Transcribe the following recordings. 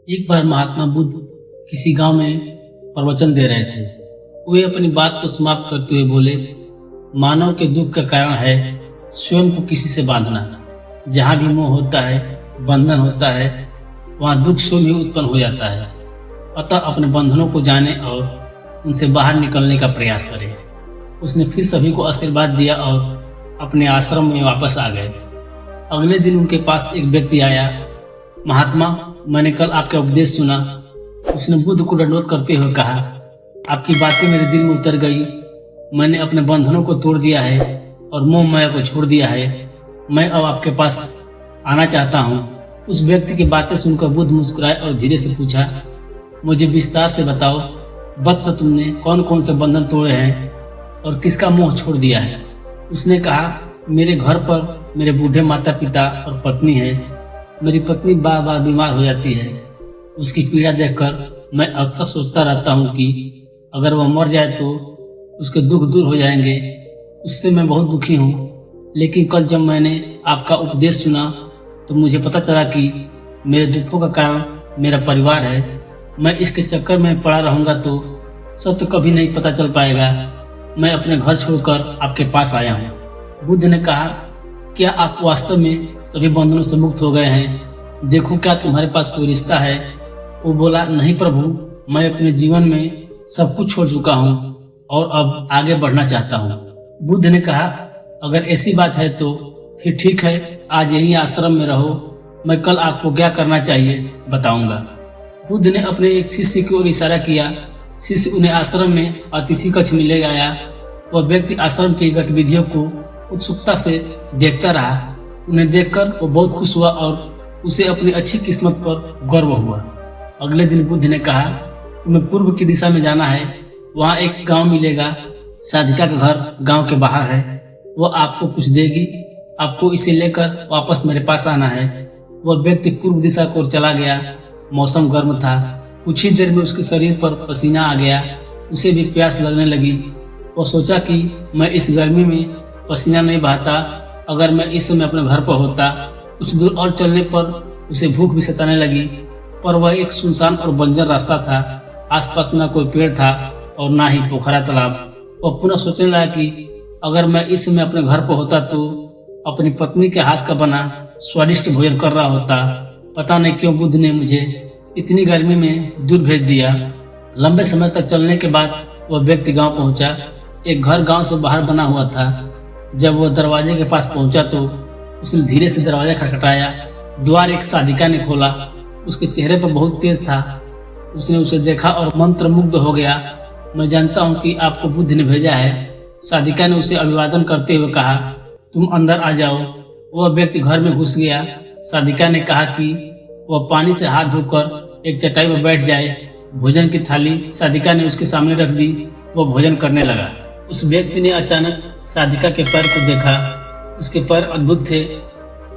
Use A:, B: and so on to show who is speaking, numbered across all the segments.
A: एक बार महात्मा बुद्ध किसी गांव में प्रवचन दे रहे थे। वे अपनी बात को समाप्त करते हुए बोले, मानव के दुख का कारण है स्वयं को किसी से बांधना। जहाँ भी मोह होता है, बंधन होता है, वहाँ दुख स्वयं ही उत्पन्न हो जाता है। अतः अपने बंधनों को जाने और उनसे बाहर निकलने का प्रयास करें। उसने फिर सभी को आशीर्वाद दिया और अपने आश्रम में वापस आ गए। अगले दिन उनके पास एक व्यक्ति आया। महात्मा, मैंने कल आपका उपदेश सुना। उसने बुद्ध को दंडवत करते हुए कहा, आपकी बातें मेरे दिल में उतर गई। मैंने अपने बंधनों को तोड़ दिया है और मोह माया को छोड़ दिया है। मैं अब आपके पास आना चाहता हूँ। उस व्यक्ति की बातें सुनकर बुद्ध मुस्कुराए और धीरे से पूछा, मुझे विस्तार से बताओ वत्स, तुमने कौन कौन से बंधन तोड़े हैं और किसका मोह छोड़ दिया है? उसने कहा, मेरे घर पर मेरे बूढ़े माता पिता और पत्नी है। मेरी पत्नी बार बार बीमार हो जाती है। उसकी पीड़ा देखकर मैं अक्सर सोचता रहता हूँ कि अगर वह मर जाए तो उसके दुख दूर हो जाएंगे। उससे मैं बहुत दुखी हूँ। लेकिन कल जब मैंने आपका उपदेश सुना तो मुझे पता चला कि मेरे दुखों का कारण मेरा परिवार है। मैं इसके चक्कर में पड़ा रहूँगा तो सत्य कभी नहीं पता चल पाएगा। मैं अपने घर छोड़कर आपके पास आया हूँ। बुद्ध ने कहा, क्या आप वास्तव में सभी बंधनों से मुक्त हो गए हैं? देखो, क्या तुम्हारे पास कोई रिश्ता है? वो बोला, नहीं प्रभु, मैं अपने जीवन में सब कुछ छोड़ चुका हूँ और अब आगे बढ़ना चाहता हूँ। बुद्ध ने कहा, अगर ऐसी बात है तो फिर ठीक है, आज यही आश्रम में रहो। मैं कल आपको क्या करना चाहिए बताऊंगा। बुद्ध ने अपने एक शिष्य की ओर इशारा किया। शिष्य उन्हें आश्रम में अतिथि कक्ष में ले आया। वह व्यक्ति आश्रम की गतिविधियों को उत्सुकता से देखता रहा। उन्हें देखकर वो बहुत खुश हुआ और उसे अपनी अच्छी किस्मत पर गर्व हुआ। अगले दिन बुद्ध ने कहा, तुम्हें पूर्व की दिशा में जाना है। वहाँ एक गांव मिलेगा। साधिका का घर गांव के बाहर है। वह आपको कुछ देगी। आपको इसे लेकर वापस मेरे पास आना है। वह व्यक्ति पूर्व दिशा की ओर चला गया। मौसम गर्म था। कुछ ही देर में उसके शरीर पर पसीना आ गया। उसे भी प्यास लगने लगी। वह सोचा कि मैं इस गर्मी में पसीना नहीं बहाता। अगर मैं इस समय अपने घर पर होता। कुछ दूर और चलने पर उसे भूख भी सताने लगी, पर वह एक सुनसान और बंजर रास्ता था। आसपास न कोई पेड़ था और ना ही पोखरा तालाब। वह पुनः सोचने लगा कि अगर मैं इस समय अपने घर पर होता तो अपनी पत्नी के हाथ का बना स्वादिष्ट भोजन कर रहा होता। पता नहीं क्यों बुद्ध ने मुझे इतनी गर्मी में दूर भेज दिया। लंबे समय तक चलने के बाद वह व्यक्ति गांव पहुंचा। एक घर गांव से बाहर बना हुआ था। जब वह दरवाजे के पास पहुंचा तो उसने धीरे से दरवाजा खटखटाया। द्वार एक साधिका ने खोला। उसके चेहरे पर बहुत तेज था। उसने उसे देखा और मंत्रमुग्ध हो गया। मैं जानता हूं कि आपको बुद्ध ने भेजा है। साधिका ने उसे अभिवादन करते हुए कहा, तुम अंदर आ जाओ। वह व्यक्ति घर में घुस गया। साधिका ने कहा कि वह पानी से हाथ धोकर एक चटाई पर बैठ जाए। भोजन की थाली साधिका ने उसके सामने रख दी। वह भोजन करने लगा। उस व्यक्ति ने अचानक साधिका के पैर को देखा। उसके पैर अद्भुत थे।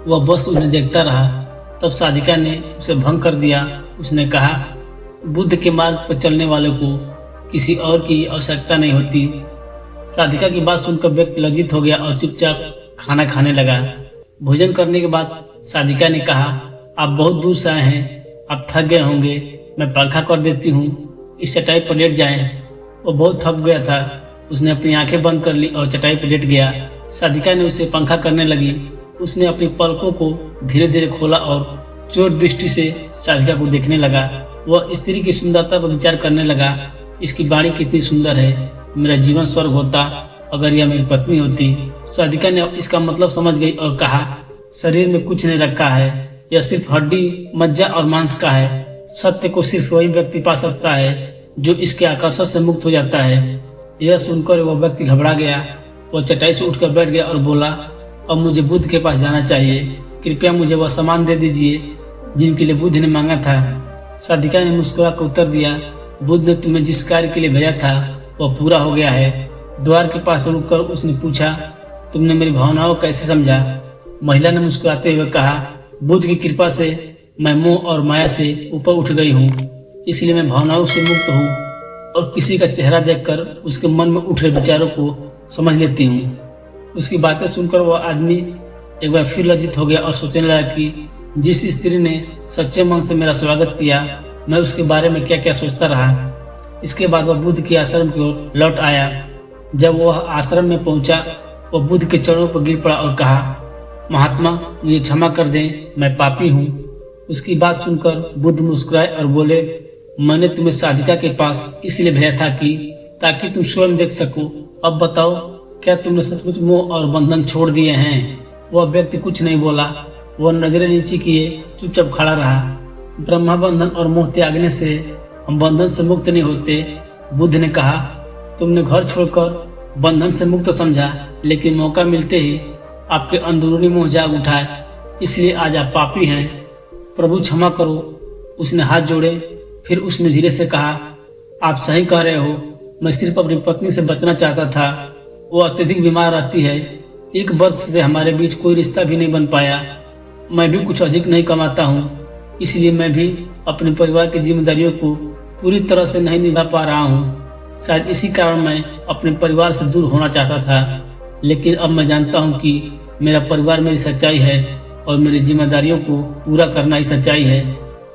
A: वह बस उन्हें देखता रहा। तब साधिका ने उसे भंग कर दिया। उसने कहा, बुद्ध के मार्ग पर चलने वालों को किसी और की आवश्यकता नहीं होती। साधिका की बात सुनकर व्यक्ति लज्जित हो गया और चुपचाप खाना खाने लगा। भोजन करने के बाद साधिका ने कहा, आप बहुत दूर से आए हैं, आप थक गए होंगे। मैं पंखा कर देती हूँ, इस चटाई पर लेट जाएं। वो बहुत थक गया था। उसने अपनी आंखें बंद कर ली और चटाई पर लेट गया। साधिका ने उसे पंखा करने लगी। उसने अपनी पलकों को धीरे धीरे खोला और चोर दृष्टि से साधिका को देखने लगा। वह स्त्री की सुंदरता पर विचार करने लगा। इसकी वाणी कितनी सुंदर है। मेरा जीवन स्वर्ग होता अगर यह मेरी पत्नी होती। साधिका ने इसका मतलब समझ गई और कहा, शरीर में कुछ नहीं रखा है। यह सिर्फ हड्डी, मज्जा और मांस का है। सत्य को सिर्फ वही व्यक्ति पा सकता है जो इसके आकर्षण से मुक्त हो जाता है। यह सुनकर वह व्यक्ति घबरा गया। वह चटाई से उठकर बैठ गया और बोला, अब मुझे बुद्ध के पास जाना चाहिए। कृपया मुझे वह सामान दे दीजिए जिनके लिए बुद्ध ने मांगा था। साधिका ने मुस्कुरा कर उत्तर दिया, बुद्ध ने तुम्हें जिस कार्य के लिए भेजा था वह पूरा हो गया है। द्वार के पास रुककर उसने पूछा, तुमने मेरी भावनाओं को कैसे समझा? महिला ने मुस्कुराते हुए कहा, बुद्ध की कृपा से मैं मोह और माया से ऊपर उठ गई हूँ, इसलिए मैं भावनाओं से मुक्त हूँ और किसी का चेहरा देखकर उसके मन में उठ रहे विचारों को समझ लेती हूँ। उसकी बातें सुनकर वह आदमी एक बार फिर लज्जित हो गया और सोचने लगा कि जिस स्त्री ने सच्चे मन से मेरा स्वागत किया, मैं उसके बारे में क्या क्या सोचता रहा। इसके बाद वह बुद्ध के आश्रम की ओर लौट आया। जब वह आश्रम में पहुंचा, वह बुद्ध के चरणों पर गिर पड़ा और कहा, महात्मा, मुझे क्षमा कर दें, मैं पापी हूँ। उसकी बात सुनकर बुद्ध मुस्कुराए और बोले, मैंने तुम्हें साधिका के पास इसलिए भेजा था कि ताकि तुम स्वयं देख सको। अब बताओ, क्या तुमने सचमुच मोह और बंधन छोड़ दिए हैं? वह व्यक्ति कुछ नहीं बोला। वह नजरें नीचे किए चुपचाप खड़ा रहा। ब्रह्मा बंधन और मोह त्यागने से हम बंधन से मुक्त नहीं होते। बुद्ध ने कहा, तुमने घर छोड़कर बंधन से मुक्त समझा, लेकिन मौका मिलते ही आपके अंदरूनी मोह जाग उठाए, इसलिए आज आप पापी हैं। प्रभु क्षमा करो। उसने हाथ जोड़े। फिर उसने धीरे से कहा, आप सही कह रहे हो, मैं सिर्फ अपनी पत्नी से बचना चाहता था। वो अत्यधिक बीमार रहती है। 1 वर्ष से हमारे बीच कोई रिश्ता भी नहीं बन पाया। मैं भी कुछ अधिक नहीं कमाता हूँ, इसलिए मैं भी अपने परिवार की जिम्मेदारियों को पूरी तरह से नहीं निभा पा रहा हूँ। शायद इसी कारण मैं अपने परिवार से दूर होना चाहता था, लेकिन अब मैं जानता हूँ कि मेरा परिवार मेरी सच्चाई है और मेरी जिम्मेदारियों को पूरा करना ही सच्चाई है।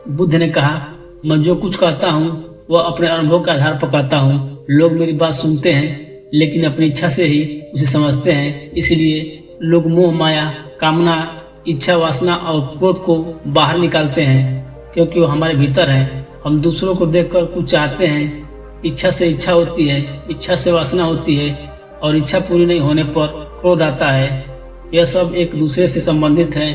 A: बुद्ध ने कहा, मैं जो कुछ कहता हूँ वह अपने अनुभव के आधार पर कहता हूँ। लोग मेरी बात सुनते हैं, लेकिन अपनी इच्छा से ही उसे समझते हैं। इसलिए लोग मोह, माया, कामना, इच्छा, वासना और क्रोध को बाहर निकालते हैं, क्योंकि वो हमारे भीतर है। हम दूसरों को देखकर कुछ चाहते हैं। इच्छा से इच्छा होती है, इच्छा से वासना होती है, और इच्छा पूरी नहीं होने पर क्रोध आता है। यह सब एक दूसरे से संबंधित है।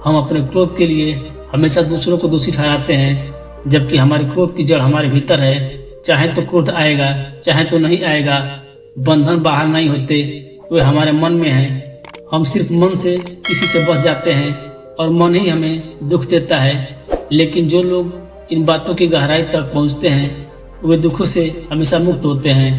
A: हम अपने क्रोध के लिए हमेशा दूसरों को दोषी ठहराते हैं, जबकि हमारे क्रोध की जड़ हमारे भीतर है। चाहे तो क्रोध आएगा, चाहे तो नहीं आएगा। बंधन बाहर नहीं होते, वे हमारे मन में है। हम सिर्फ मन से किसी से बच जाते हैं और मन ही हमें दुख देता है। लेकिन जो लोग इन बातों की गहराई तक पहुंचते हैं, वे दुखों से हमेशा मुक्त होते हैं।